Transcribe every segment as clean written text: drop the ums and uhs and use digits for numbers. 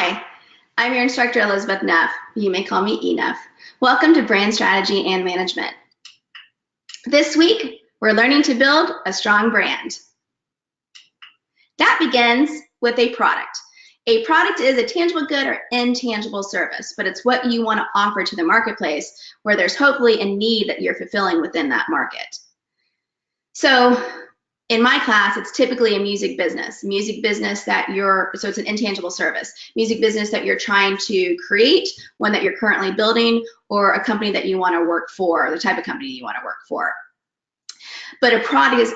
Hi, I'm your instructor, Elizabeth Neff. You may call me E-Neff. Welcome to Brand Strategy and Management. This week, we're learning to build a strong brand. That begins with a product. A product is a tangible good or intangible service, but it's what you want to offer to the marketplace where there's hopefully a need that you're fulfilling within that market. So in my class, it's typically a music business that so it's an intangible service, music business that you're trying to create, one that you're currently building, or a company that you want to work for, the type of company you want to work for. But a product is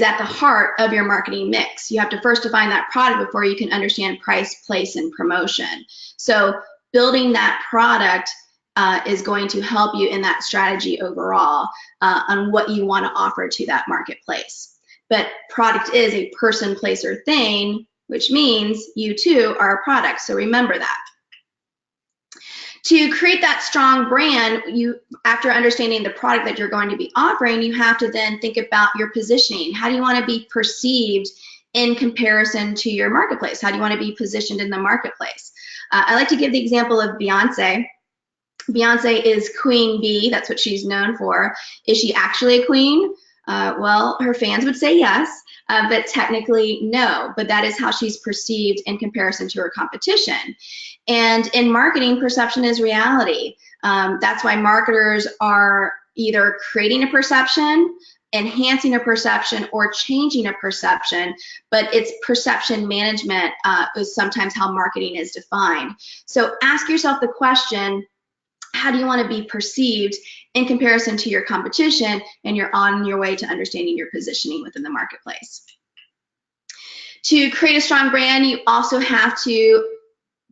at the heart of your marketing mix. You have to first define that product before you can understand price, place, and promotion. So building that product is going to help you in that strategy overall on what you want to offer to that marketplace. But product is a person, place, or thing, which means you too are a product. So remember that. To create that strong brand, after understanding the product that you're going to be offering, you have to then think about your positioning. How do you want to be perceived in comparison to your marketplace? How do you want to be positioned in the marketplace? I like to give the example of Beyonce. Beyonce is Queen Bee. That's what she's known for. Is she actually a queen? Well, her fans would say yes, but technically no. But that is how she's perceived in comparison to her competition. And in marketing, perception is reality. That's why marketers are either creating a perception, enhancing a perception, or changing a perception, but it's perception management is sometimes how marketing is defined. So ask yourself the question, how do you want to be perceived in comparison to your competition, and you're on your way to understanding your positioning within the marketplace. To create a strong brand, you also have to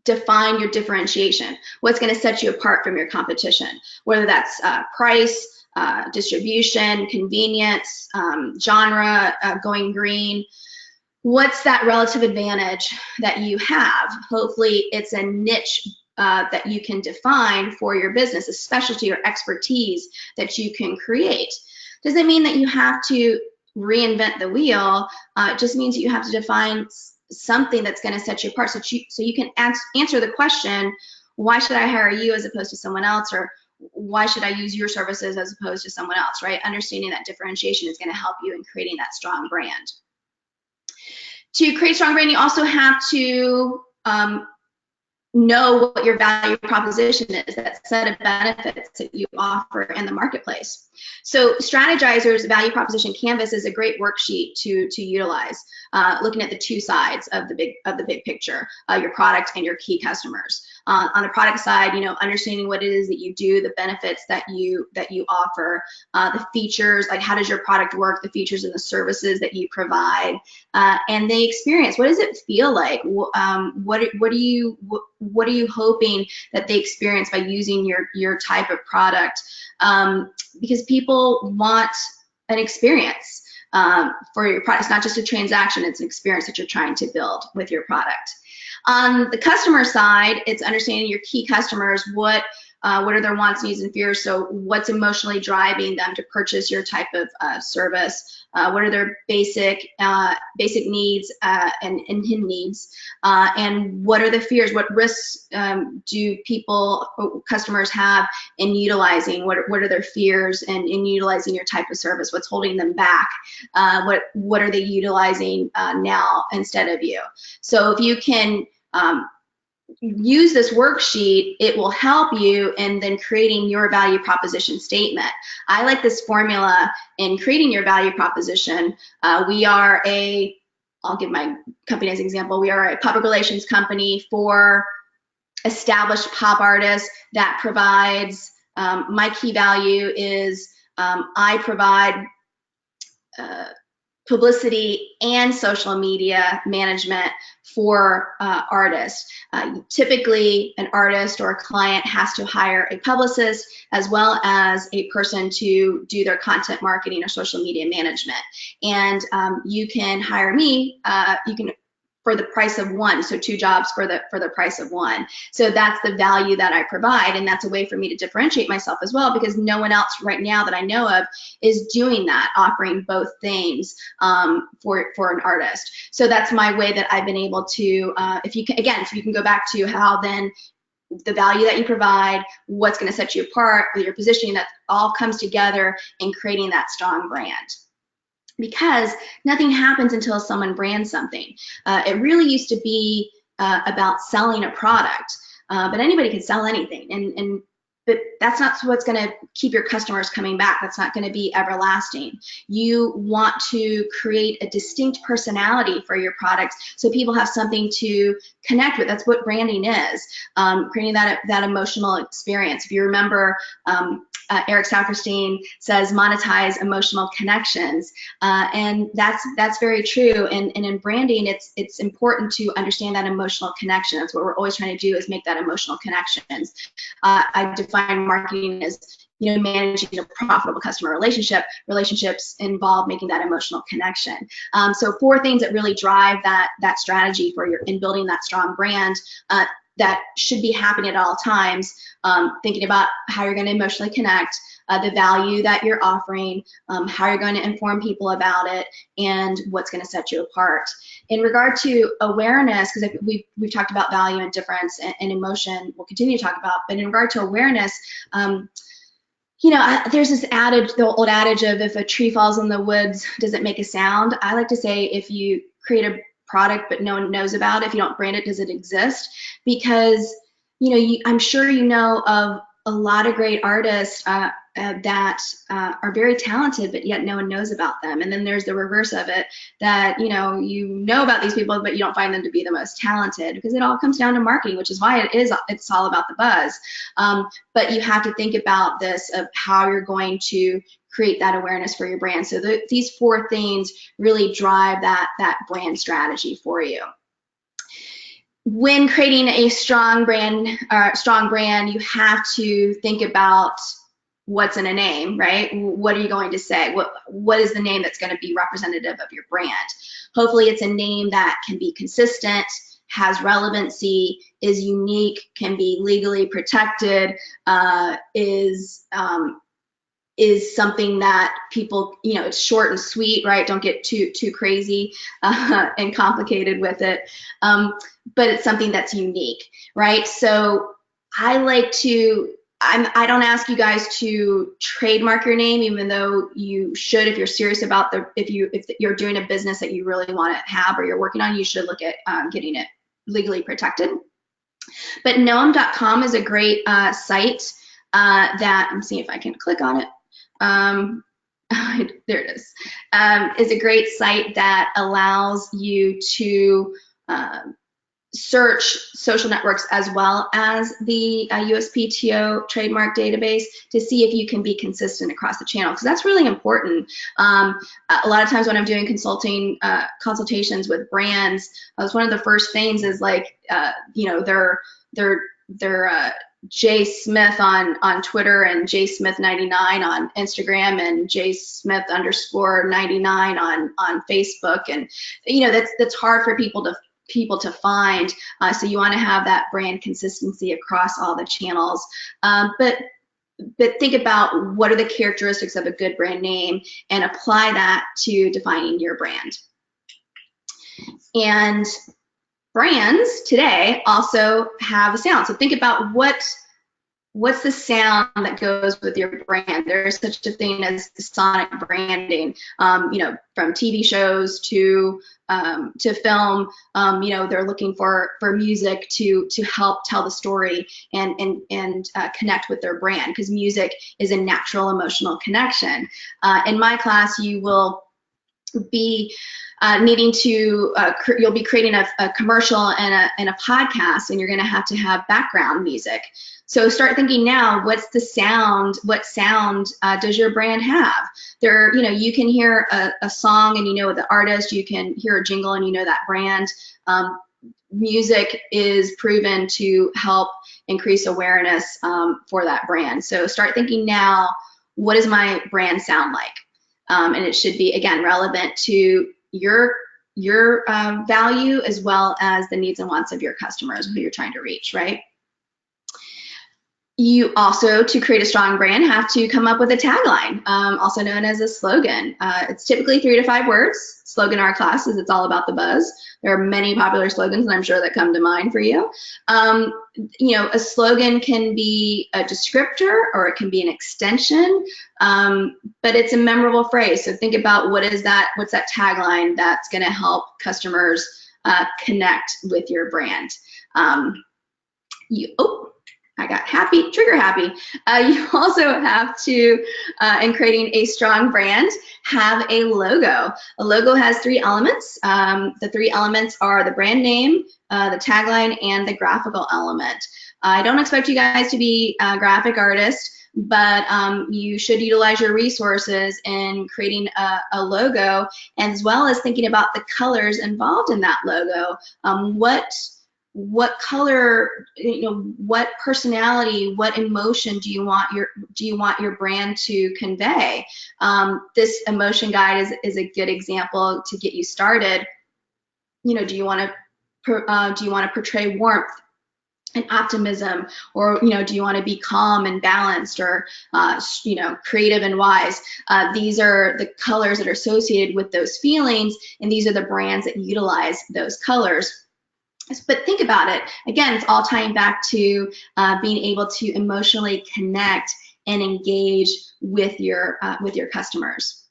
define your differentiation. What's going to set you apart from your competition, whether that's price, distribution, convenience, genre, going green. What's that relative advantage that you have? Hopefully it's a niche that you can define for your business, a specialty or expertise that you can create. Doesn't mean that you have to reinvent the wheel. It just means that you have to define something that's going to set you apart, so you can answer the question, why should I hire you as opposed to someone else, or why should I use your services as opposed to someone else, right? Understanding that differentiation is going to help you in creating that strong brand. To create a strong brand, you also have to know what your value proposition is, that set of benefits that you offer in the marketplace. So Strategizer's value proposition canvas is a great worksheet to utilize, looking at the two sides of the big picture, your product and your key customers. On the product side, understanding what it is that you do, the benefits that you offer, the features, like how does your product work, the features and the services that you provide, and the experience. What does it feel like? What are you hoping that they experience by using your type of product? Because people want an experience for your product. It's not just a transaction, it's an experience that you're trying to build with your product. On the customer side, it's understanding your key customers, what are their wants, needs, and fears. So what's emotionally driving them to purchase your type of service? What are their basic needs and hidden needs? And what are the fears? What risks do customers have in utilizing? What are their fears in utilizing your type of service? What's holding them back? What are they utilizing now instead of you? So if you can use this worksheet, it will help you in then creating your value proposition statement. I like this formula in creating your value proposition. I'll give my company as an example. We are a public relations company for established pop artists that provides, my key value is I provide publicity and social media management for artists. Typically, an artist or a client has to hire a publicist as well as a person to do their content marketing or social media management. And you can hire me, you can for the price of one, so 2 jobs for the price of one. So that's the value that I provide, and that's a way for me to differentiate myself as well, because no one else right now that I know of is doing that, offering both things for an artist. So that's my way that I've been able to, if you can go back to how then the value that you provide, what's going to set you apart with your positioning, that all comes together in creating that strong brand. Because nothing happens until someone brands something. It really used to be about selling a product, but anybody can sell anything, but that's not what's going to keep your customers coming back. That's not going to be everlasting. You want to create a distinct personality for your products so people have something to connect with. That's what branding is, creating that emotional experience. If you remember, Eric Saperstein says monetize emotional connections, and that's very true. And in branding, it's important to understand that emotional connection. That's what we're always trying to do, is make that emotional connections. I define marketing as, you know, managing a profitable customer relationship. Relationships involve making that emotional connection. So 4 things that really drive that strategy for in building that strong brand. That should be happening at all times, thinking about how you're going to emotionally connect, the value that you're offering, how you're going to inform people about it, and what's going to set you apart. In regard to awareness, because we've talked about value and difference and emotion, we'll continue to talk about, but in regard to awareness, you know, there's this adage, the old adage of if a tree falls in the woods, does it make a sound? I like to say if you create a product but no one knows about it, if you don't brand it, does it exist? Because, you know, I'm sure you know of a lot of great artists that are very talented, but yet no one knows about them. And then there's the reverse of it, that you know about these people, but you don't find them to be the most talented, because it all comes down to marketing, which is why it's all about the buzz. But you have to think about this, of how you're going to create that awareness for your brand. So these 4 things really drive that brand strategy for you. When creating a strong brand, you have to think about what's in a name, right? What are you going to say? What is the name that's going to be representative of your brand? Hopefully it's a name that can be consistent, has relevancy, is unique, can be legally protected, is something that people, you know, it's short and sweet, right? Don't get too crazy and complicated with it. But it's something that's unique, right? So I like to, I don't ask you guys to trademark your name, even though you should. If you're serious about if you're doing a business that you really want to have, or you're working on, you should look at getting it legally protected. But noam.com is a great site that, I'm seeing if I can click on it. There it is. Is a great site that allows you to search social networks as well as the USPTO trademark database to see if you can be consistent across the channel, because that's really important. A lot of times when I'm doing consultations with brands, one of the first things is like, you know, they're J Smith on Twitter, and J Smith 99 on Instagram, and J Smith _99 on Facebook, and you know that's hard for people to find. So you want to have that brand consistency across all the channels. But think about what are the characteristics of a good brand name, and apply that to defining your brand. And brands today also have a sound. So think about what's the sound that goes with your brand. There's such a thing as sonic branding, you know, from TV shows to film. You know, they're looking for music to help tell the story and connect with their brand, because music is a natural emotional connection. In my class, you will be needing to, you'll be creating a commercial and a podcast, and you're going to have background music. So start thinking now, what's the sound? What sound does your brand have? There, you know, you can hear a song and you know the artist. You can hear a jingle and you know that brand. Music is proven to help increase awareness for that brand. So start thinking now, what does my brand sound like? And it should be, again, relevant to your your value as well as the needs and wants of your customers who you're trying to reach, right? You also, to create a strong brand, have to come up with a tagline, also known as a slogan. It's typically 3 to 5 words. Slogan in our class is "It's all about the buzz." There are many popular slogans, and I'm sure that come to mind for you. You know, a slogan can be a descriptor or it can be an extension, but it's a memorable phrase. So think about what's that tagline that's going to help customers connect with your brand. I got happy, trigger happy. You also have to, in creating a strong brand, have a logo. A logo has 3 elements. The 3 elements are the brand name, the tagline, and the graphical element. I don't expect you guys to be graphic artists, but you should utilize your resources in creating a logo, as well as thinking about the colors involved in that logo. What color, you know, what personality, what emotion do you want your brand to convey? This emotion guide is a good example to get you started. You know, do you want to portray warmth and optimism, or, you know, do you want to be calm and balanced, or you know, creative and wise? These are the colors that are associated with those feelings, and these are the brands that utilize those colors. But think about it. Again, it's all tying back to being able to emotionally connect and engage with your customers.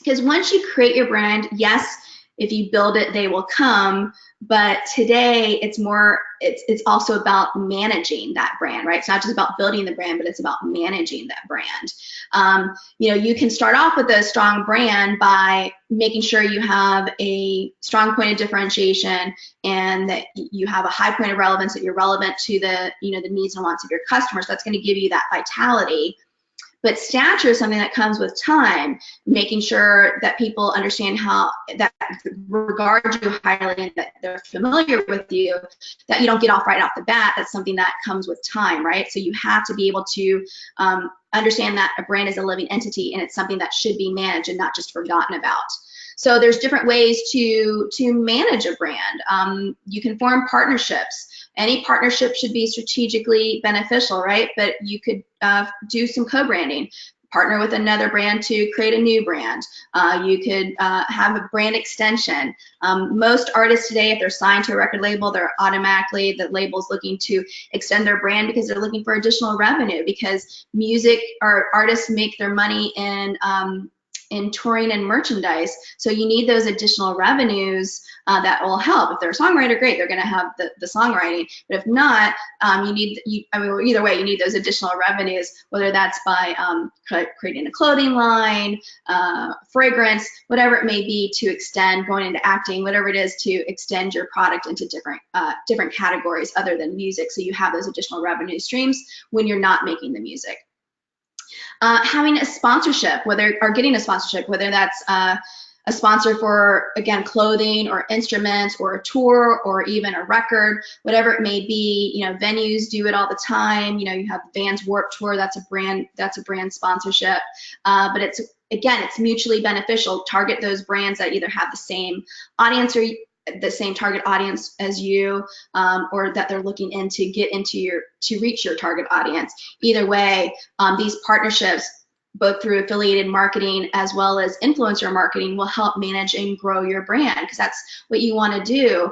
Because once you create your brand, yes, if you build it, they will come. But today, it's also about managing that brand, right? It's not just about building the brand, but it's about managing that brand. You know, you can start off with a strong brand by making sure you have a strong point of differentiation and that you have a high point of relevance, that you're relevant to the, you know, the needs and wants of your customers. That's going to give you that vitality. But stature is something that comes with time, making sure that people understand how that regard you highly and that they're familiar with you, that you don't get off right off the bat. That's something that comes with time, right? So you have to be able to understand that a brand is a living entity and it's something that should be managed and not just forgotten about. So there's different ways to manage a brand. You can form partnerships. Any partnership should be strategically beneficial, right? But you could do some co-branding, partner with another brand to create a new brand. You could have a brand extension. Most artists today, if they're signed to a record label, they're automatically, the label's looking to extend their brand because they're looking for additional revenue, because music or artists make their money in touring and merchandise. So you need those additional revenues that will help. If they're a songwriter, great, they're going to have the songwriting. But if not, either way, you need those additional revenues, whether that's by creating a clothing line, fragrance, whatever it may be, to extend, going into acting, whatever it is, to extend your product into different categories other than music. So you have those additional revenue streams when you're not making the music. Having a sponsorship, getting a sponsorship, whether that's a sponsor for, again, clothing or instruments or a tour or even a record, whatever it may be. You know, venues do it all the time. You know, you have Vans Warped Tour, that's a brand sponsorship. But it's mutually beneficial. Target those brands that either have the same audience or the same target audience as you, or that they're looking in to reach your target audience. Either way, these partnerships, both through affiliated marketing as well as influencer marketing, will help manage and grow your brand, because that's what you want to do.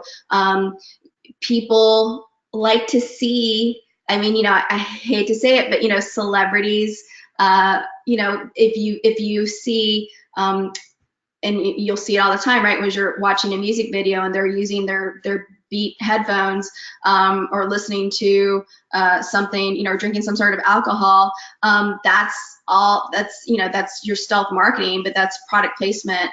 People like to see, I mean, you know, I hate to say it, but, you know, celebrities, you know, if you see, and you'll see it all the time, right? When you're watching a music video and they're using their Beat headphones, or listening to something, you know, or drinking some sort of alcohol, that's your stealth marketing, but that's product placement,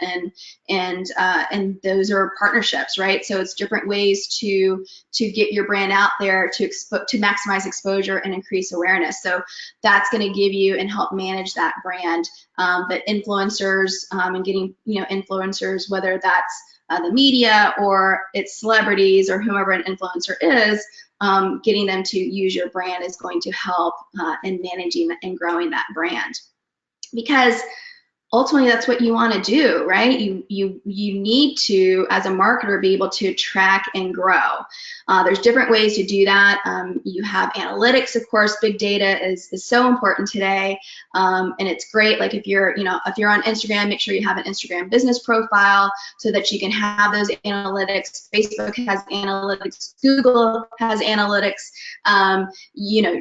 and those are partnerships, right? So it's different ways to get your brand out there, to maximize exposure and increase awareness. So that's going to give you and help manage that brand. But influencers, and getting, you know, influencers, whether that's the media or it's celebrities or whomever an influencer is, getting them to use your brand is going to help in managing and growing that brand. Because ultimately that's what you want to do, right? You need to, as a marketer, be able to track and grow. There's different ways to do that. You have analytics, of course. Big data is so important today, and it's great. Like if you're on Instagram, make sure you have an Instagram business profile so that you can have those analytics. Facebook has analytics, Google has analytics,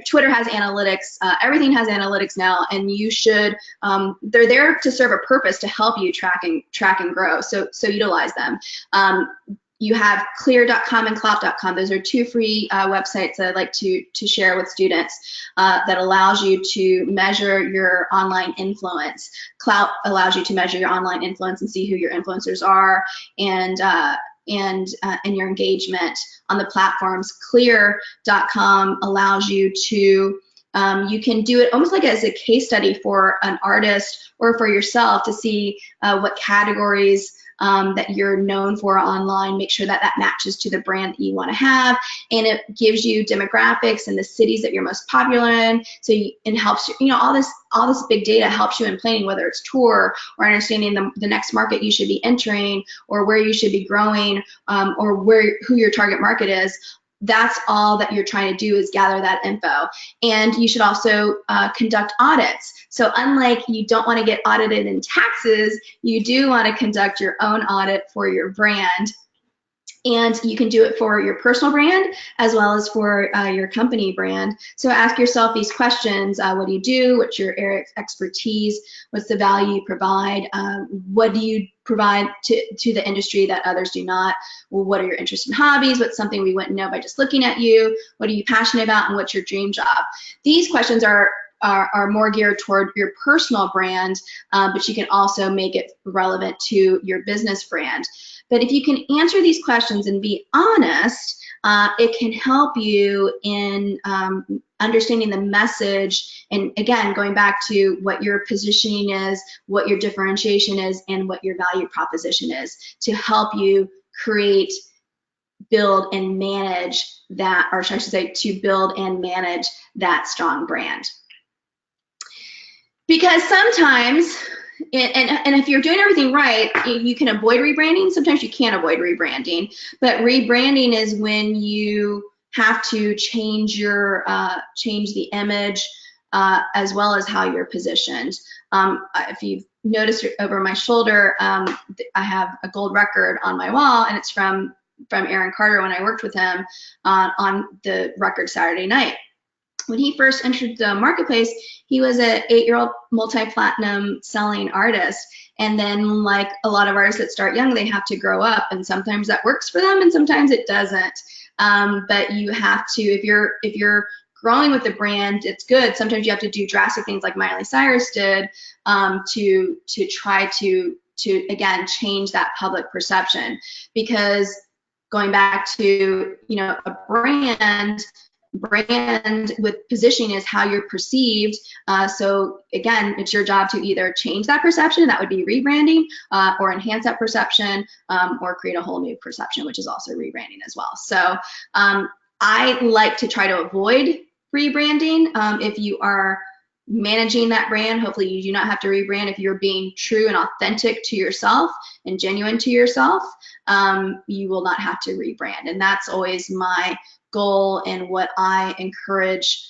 Twitter has analytics. Everything has analytics now, and you should. They're there to serve a purpose to help you track and grow. So utilize them. You have clear.com and clout.com. Those are two free websites that I'd like to share with students that allows you to measure your online influence. Clout allows you to measure your online influence and see who your influencers are and your engagement on the platforms. Clear.com allows you to you can do it almost like as a case study for an artist or for yourself to see what categories that you're known for online, make sure that that matches to the brand that you want to have, and it gives you demographics and the cities that you're most popular in. So it helps you, all this big data helps you in planning, whether it's tour or understanding the next market you should be entering, or where you should be growing, or who your target market is. That's all that you're trying to do is gather that info. And you should also conduct audits. So unlike you don't want to get audited in taxes, you do want to conduct your own audit for your brand. And you can do it for your personal brand as well as for your company brand. So ask yourself these questions. What do you do? What's your area of expertise? What's the value you provide? What do you provide to the industry that others do not? Well, what are your interests and hobbies? What's something we wouldn't know by just looking at you? What are you passionate about? And what's your dream job? These questions are more geared toward your personal brand, but you can also make it relevant to your business brand. But if you can answer these questions and be honest, it can help you in understanding the message, and again, going back to what your positioning is, what your differentiation is, and what your value proposition is, to help you create, build, and manage that, or I should say, to build and manage that strong brand. Because sometimes, and if you're doing everything right, you can avoid rebranding. Sometimes you can't avoid rebranding, but rebranding is when you have to change the image as well as how you're positioned. If you've noticed over my shoulder, I have a gold record on my wall, and it's from Aaron Carter when I worked with him on the record Saturday Night. When he first entered the marketplace, he was an 8-year-old multi-platinum selling artist. And then, like a lot of artists that start young, they have to grow up, and sometimes that works for them and sometimes it doesn't. But you have to, if you're growing with the brand, it's good. Sometimes you have to do drastic things like Miley Cyrus did to try to again change that public perception. Because going back to a brand with positioning is how you're perceived. So again, it's your job to either change that perception, that would be rebranding, or enhance that perception, or create a whole new perception, which is also rebranding as well. So I like to try to avoid rebranding. If you are managing that brand, hopefully you do not have to rebrand. If you're being true and authentic to yourself and genuine to yourself, you will not have to rebrand. And that's always my goal, and what I encourage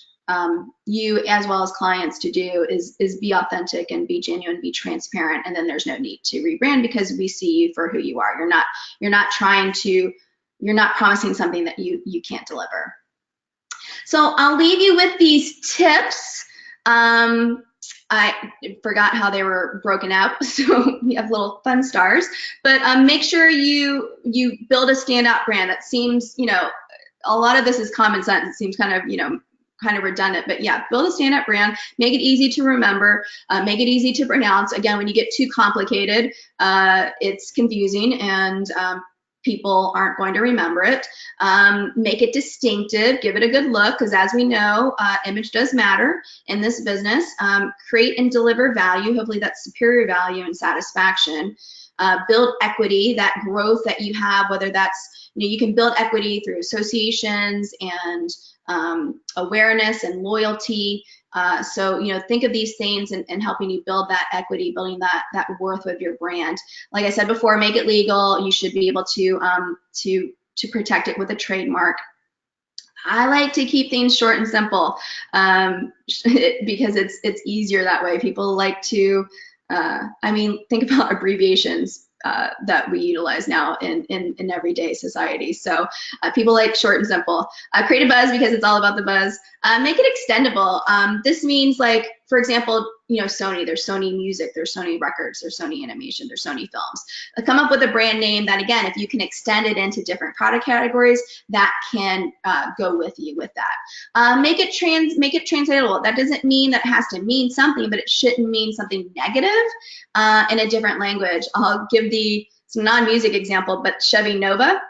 you as well as clients to do is be authentic and be genuine, be transparent, and then there's no need to rebrand because we see you for who you are. You're not promising something that you can't deliver. So I'll leave you with these tips. I forgot how they were broken out, so we have little fun stars. But make sure you build a standout brand. That seems, a lot of this is common sense. It seems kind of redundant, but yeah, build a stand-up brand, make it easy to remember, make it easy to pronounce. Again, when you get too complicated, it's confusing and people aren't going to remember it. Make it distinctive, give it a good look, because as we know, image does matter in this business. Create and deliver value, hopefully that's superior value and satisfaction. build equity, that growth that you have, whether that's, you can build equity through associations and awareness and loyalty. So, think of these things and helping you build that equity, building that worth of your brand. Like I said before, make it legal. You should be able to protect it with a trademark. I like to keep things short and simple because it's easier that way. People like to, think about abbreviations that we utilize now in everyday society. So people like short and simple. Create a buzz because it's all about the buzz. Make it extendable. This means, like, for example, Sony, there's Sony Music, there's Sony Records, there's Sony Animation, there's Sony Films. Come up with a brand name that, again, if you can extend it into different product categories, that can go with you with that. Make it translatable. That doesn't mean that it has to mean something, but it shouldn't mean something negative in a different language. I'll give some non-music example, but Chevy Nova.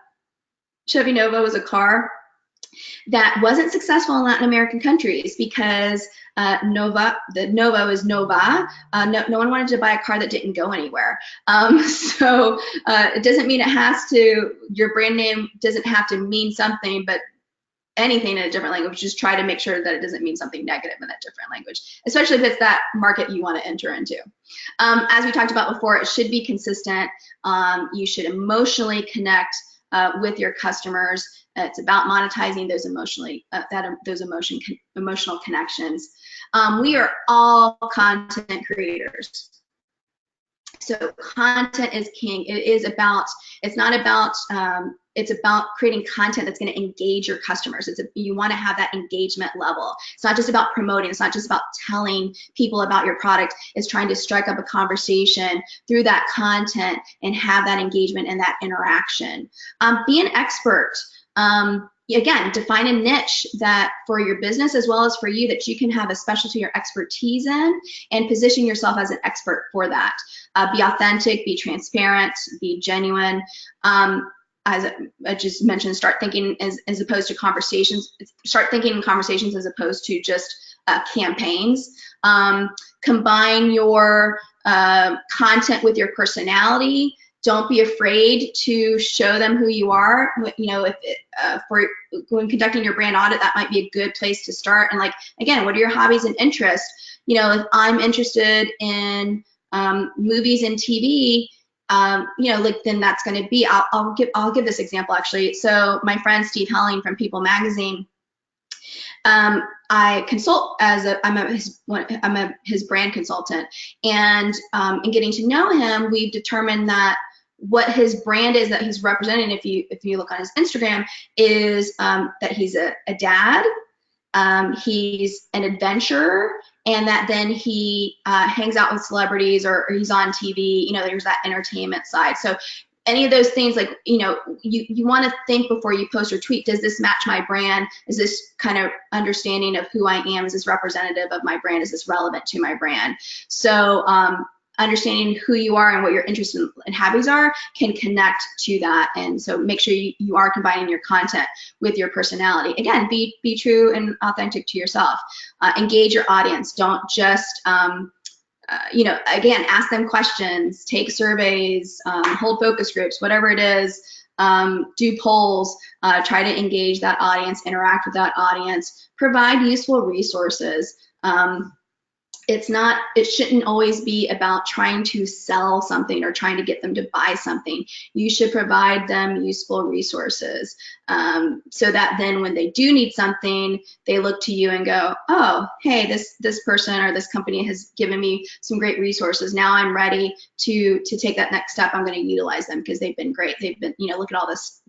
Chevy Nova was a car that wasn't successful in Latin American countries because Nova is Nova. No one wanted to buy a car that didn't go anywhere. So it doesn't mean your brand name doesn't have to mean something, but anything in a different language, just try to make sure that it doesn't mean something negative in that different language, especially if it's that market you want to enter into. As we talked about before, it should be consistent. You should emotionally connect with your customers. It's about monetizing those emotional connections. We are all content creators. So content is king. It's about creating content that's going to engage your customers. You want to have that engagement level. It's not just about promoting. It's not just about telling people about your product. It's trying to strike up a conversation through that content and have that engagement and that interaction. Be an expert. Again, define a niche that for your business as well as for you that you can have a specialty or expertise in, and position yourself as an expert for that. Be authentic, be transparent, be genuine. As I just mentioned, start thinking as opposed to conversations. Start thinking in conversations as opposed to just campaigns. Combine your content with your personality. Don't be afraid to show them who you are. When conducting your brand audit, that might be a good place to start. And, like, again, what are your hobbies and interests? If I'm interested in movies and TV, then that's going to be. I'll give this example actually. So my friend Steve Helling from People Magazine. I consult I'm his brand consultant, and in getting to know him, we've determined that what his brand is that he's representing, if you look on his Instagram, is that he's a dad, he's an adventurer, and that then he hangs out with celebrities or he's on TV. There's that entertainment side. So any of those things, like, you want to think before you post or tweet, does this match my brand? Is this kind of understanding of who I am? Is this representative of my brand? Is this relevant to my brand? So understanding who you are and what your interests and hobbies are can connect to that. And so make sure you are combining your content with your personality. Again, be true and authentic to yourself. Engage your audience. Don't just again, ask them questions, take surveys, hold focus groups, whatever it is, do polls, try to engage that audience, interact with that audience, provide useful resources. It shouldn't always be about trying to sell something or trying to get them to buy something. You should provide them useful resources so that then when they do need something, they look to you and go, oh, hey, this person or this company has given me some great resources. Now I'm ready to take that next step. I'm going to utilize them because they've been great. They've been, look at all this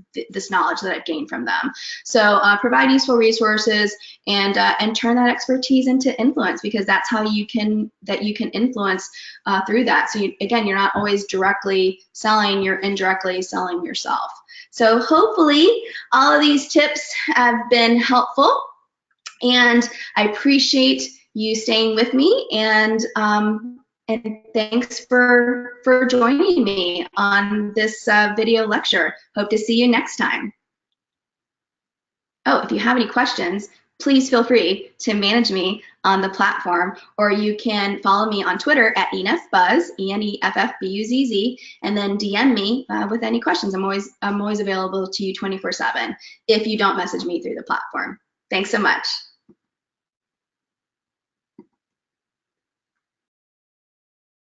knowledge that I've gained from them. So provide useful resources and turn that expertise into influence, because that's how you can influence through that. So again, you're not always directly selling, you're indirectly selling yourself. So hopefully all of these tips have been helpful, and I appreciate you staying with me, and thanks for joining me on this video lecture. Hope to see you next time. Oh, if you have any questions, please feel free to manage me on the platform, or you can follow me on Twitter at ENFBuzz, ENEFFBUZZ, and then DM me with any questions. I'm always available to you 24/7 if you don't message me through the platform. Thanks so much.